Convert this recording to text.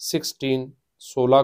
16